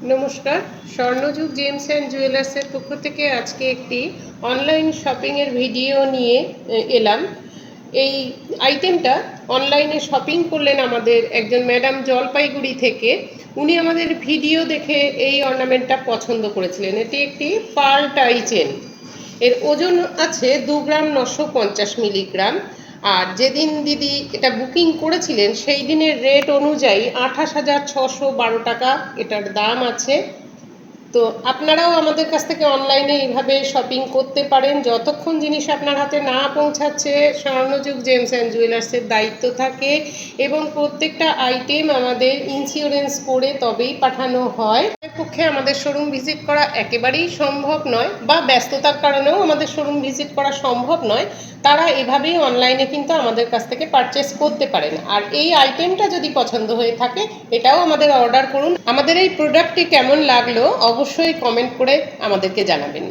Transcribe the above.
নমস্কার। স্বর্ণযুগ James and জুয়েলার্সের পক্ষ থেকে আজকে একটি অনলাইন শপিংয়ের ভিডিও নিয়ে এলাম। এই আইটেমটা অনলাইনে শপিং করলেন আমাদের একজন ম্যাডাম জলপাইগুড়ি থেকে। উনি আমাদের ভিডিও দেখে এই অর্নামেন্টটা পছন্দ করেছিলেন। এটি একটি পার্ল টাই চেন। এর ওজন আছে 2 গ্রাম 950 মিলিগ্রাম। আর যেদিন দিদি এটা বুকিং করেছিলেন সেই দিনের রেট অনুযায়ী 28,612 টাকা এটার দাম আছে। তো আপনারাও আমাদের কাছ থেকে অনলাইনে এইভাবে শপিং করতে পারেন। যতক্ষণ জিনিস আপনার হাতে না পৌঁছাচ্ছে স্বর্ণযুগ জেমস অ্যান্ড জুয়েলার্সের দায়িত্ব থাকে, এবং প্রত্যেকটা আইটেম আমাদের ইন্স্যুরেন্স করে তবেই পাঠানো হয়। পক্ষে আমাদের শোরুম ভিজিট করা একেবারেই সম্ভব নয়, বা ব্যস্ততার কারণেও আমাদের শোরুম ভিজিট করা সম্ভব নয়। তারা এভাবেই অনলাইনে কিন্তু আমাদের কাছ থেকে পারচেস করতে পারেন। আর এই আইটেমটা যদি পছন্দ হয়ে থাকে এটাও আমাদের অর্ডার করুন। আমাদের এই প্রোডাক্টটি কেমন লাগলো অবশ্যই কমেন্ট করে আমাদেরকে জানাবেন।